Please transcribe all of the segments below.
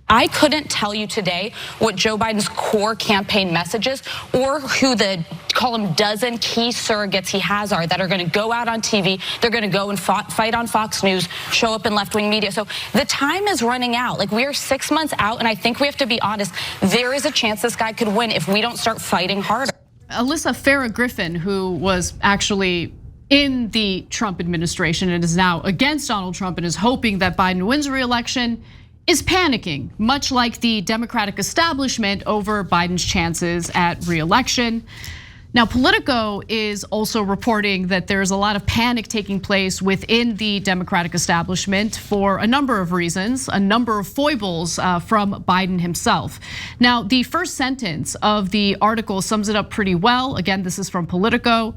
I couldn't tell you today what Joe Biden's core campaign messages or who the, call them dozen key surrogates he has are that are going to go out on TV. They're going to go and fight on Fox News, show up in left-wing media. So the time is running out. Like, we are 6 months out, and I think we have to be honest. There is a chance this guy could win if we don't start fighting harder. Alyssa Farah Griffin, who was actually in the Trump administration and is now against Donald Trump and is hoping that Biden wins re-election, is panicking, much like the Democratic establishment over Biden's chances at re-election. Now, Politico is also reporting that there's a lot of panic taking place within the Democratic establishment for a number of reasons, a number of foibles from Biden himself. Now, the first sentence of the article sums it up pretty well. Again, this is from Politico.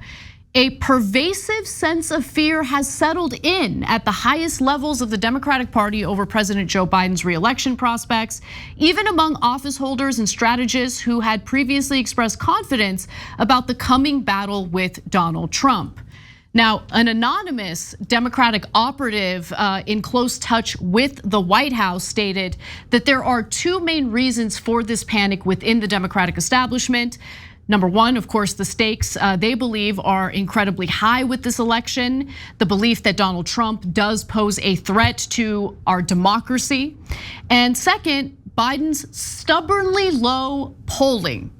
A pervasive sense of fear has settled in at the highest levels of the Democratic Party over President Joe Biden's re-election prospects, even among office holders and strategists who had previously expressed confidence about the coming battle with Donald Trump. Now, an anonymous Democratic operative in close touch with the White House stated that there are two main reasons for this panic within the Democratic establishment. Number one, of course, the stakes they believe are incredibly high with this election. The belief that Donald Trump does pose a threat to our democracy. And second, Biden's stubbornly low polling.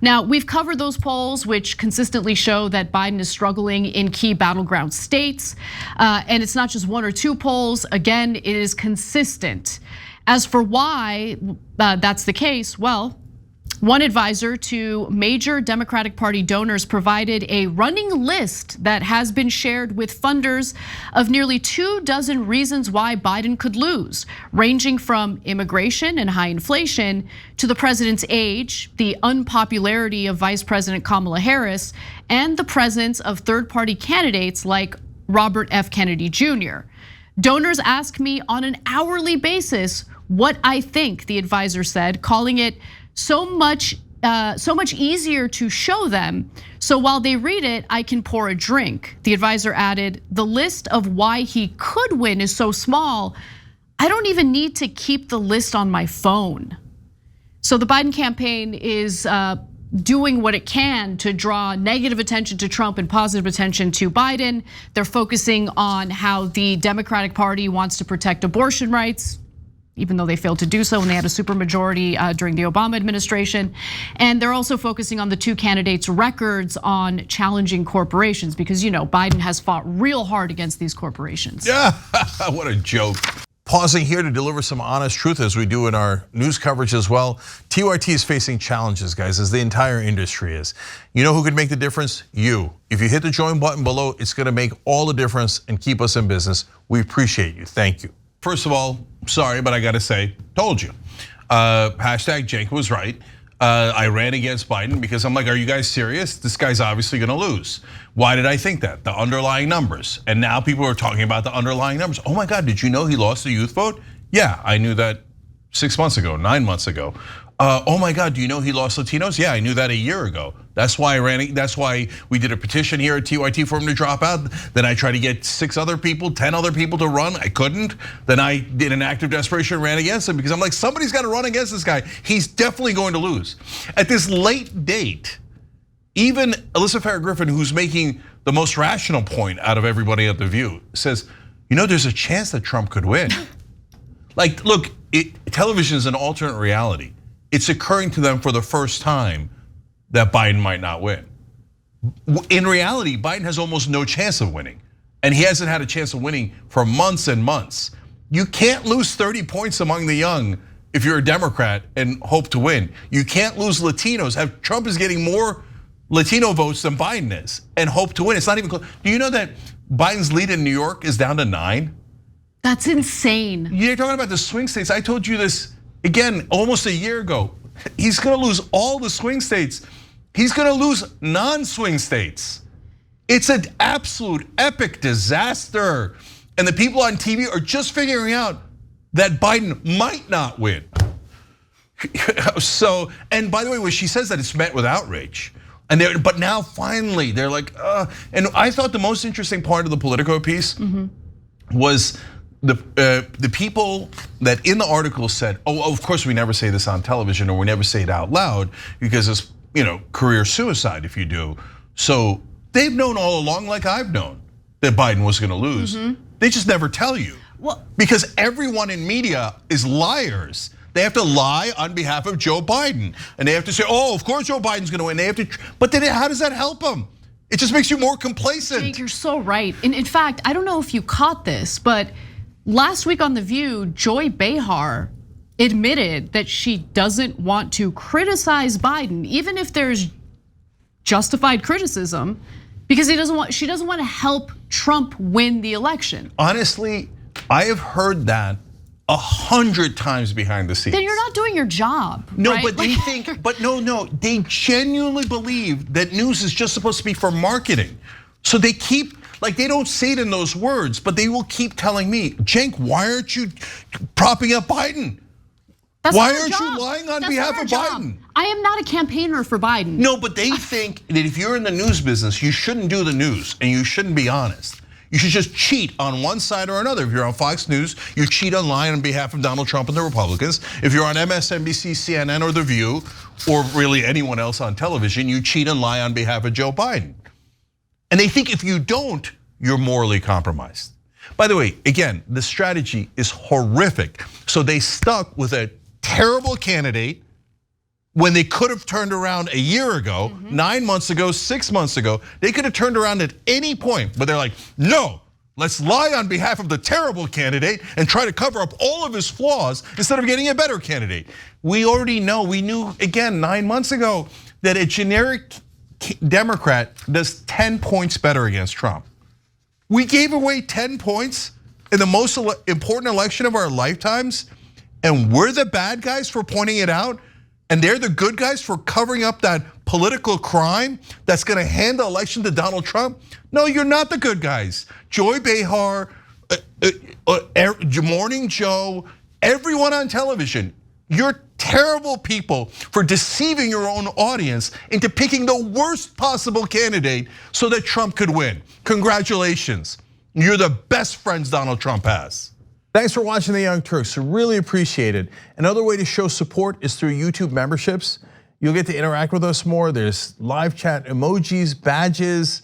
Now, we've covered those polls which consistently show that Biden is struggling in key battleground states. And it's not just one or two polls. Again, it is consistent. As for why that's the case, well, one advisor to major Democratic Party donors provided a running list that has been shared with funders of nearly 24 reasons why Biden could lose, ranging from immigration and high inflation to the president's age, the unpopularity of Vice President Kamala Harris, and the presence of third-party candidates like Robert F. Kennedy Jr. Donors ask me on an hourly basis what I think, the advisor said, calling it so much easier to show them. So while they read it, I can pour a drink. The advisor added, the list of why he could win is so small, I don't even need to keep the list on my phone. So the Biden campaign is doing what it can to draw negative attention to Trump and positive attention to Biden. They're focusing on how the Democratic Party wants to protect abortion rights, even though they failed to do so when they had a supermajority during the Obama administration. And they're also focusing on the two candidates' records on challenging corporations, because Biden has fought real hard against these corporations. Yeah, what a joke. Pausing here to deliver some honest truth as we do in our news coverage as well. TYT is facing challenges, guys, as the entire industry is. You know who could make the difference? You. If you hit the join button below, it's gonna make all the difference and keep us in business. We appreciate you, thank you. First of all, sorry, but I gotta say, told you. Hashtag Cenk was right. I ran against Biden because I'm like, are you guys serious? This guy's obviously gonna lose. Why did I think that? The underlying numbers. And now people are talking about the underlying numbers. Oh my God, did you know he lost the youth vote? Yeah, I knew that 6 months ago, 9 months ago. Oh my God, do you know he lost Latinos? Yeah, I knew that a year ago. That's why I ran. That's why we did a petition here at TYT for him to drop out. Then I tried to get 6 other people, 10 other people to run. I couldn't. Then I did an act of desperation and ran against him because I'm like, somebody's got to run against this guy. He's definitely going to lose. At this late date, even Alyssa Farah Griffin, who's making the most rational point out of everybody at The View, says, there's a chance that Trump could win. Like, look, television is an alternate reality. It's occurring to them for the first time that Biden might not win. In reality, Biden has almost no chance of winning. And he hasn't had a chance of winning for months and months. You can't lose 30 points among the young if you're a Democrat and hope to win. You can't lose Latinos. Trump is getting more Latino votes than Biden is and hope to win. It's not even close. Do you know that Biden's lead in New York is down to 9? That's insane. You're talking about the swing states. I told you this again almost a year ago. He's gonna lose all the swing states. He's gonna lose non-swing states. It's an absolute epic disaster. And the people on TV are just figuring out that Biden might not win. So, and by the way, when she says that, it's met with outrage. But now finally, they're like, and I thought the most interesting part of the Politico piece was the people that in the article said, oh, of course we never say this on television or we never say it out loud because it's, career suicide if you do. So they've known all along, like I've known, that Biden was gonna lose. They just never tell you. Well, because everyone in media is liars. They have to lie on behalf of Joe Biden. And they have to say, oh, of course Joe Biden's gonna win. They have to, but then how does that help them? It just makes you more complacent. Cenk, you're so right. And in fact, I don't know if you caught this, but last week on The View, Joy Behar admitted that she doesn't want to criticize Biden, even if there's justified criticism, because she doesn't want to help Trump win the election. Honestly, I have heard that 100 times behind the scenes. Then you're not doing your job. No, right? but they think, but no, they genuinely believe that news is just supposed to be for marketing. So they keep, like they don't say it in those words, but they will keep telling me, Cenk, why aren't you propping up Biden? Why aren't you lying on behalf of Biden? I am not a campaigner for Biden. No, but they think that if you're in the news business, you shouldn't do the news and you shouldn't be honest. You should just cheat on one side or another. If you're on Fox News, you cheat and lie on behalf of Donald Trump and the Republicans. If you're on MSNBC, CNN, or The View, or really anyone else on television, you cheat and lie on behalf of Joe Biden. And they think if you don't, you're morally compromised. By the way, again, the strategy is horrific. So they stuck with a terrible candidate when they could have turned around a year ago, 9 months ago, 6 months ago. They could have turned around at any point, but they're like, no, let's lie on behalf of the terrible candidate and try to cover up all of his flaws instead of getting a better candidate. We already know, we knew again 9 months ago that a generic Democrat does 10 points better against Trump. We gave away 10 points in the most important election of our lifetimes, and we're the bad guys for pointing it out, and they're the good guys for covering up that political crime that's gonna hand the election to Donald Trump? No, you're not the good guys. Joy Behar, Morning Joe, everyone on television, you're terrible people for deceiving your own audience into picking the worst possible candidate so that Trump could win. Congratulations, you're the best friends Donald Trump has. Thanks for watching The Young Turks, really appreciate it. Another way to show support is through YouTube memberships. You'll get to interact with us more. There's live chat emojis, badges.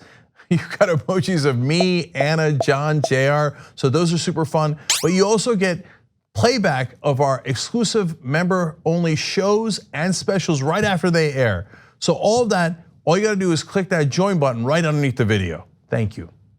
You've got emojis of me, Anna, John, JR, so those are super fun. But you also get playback of our exclusive member-only shows and specials right after they air. So all of that, all you gotta do is click that join button right underneath the video. Thank you.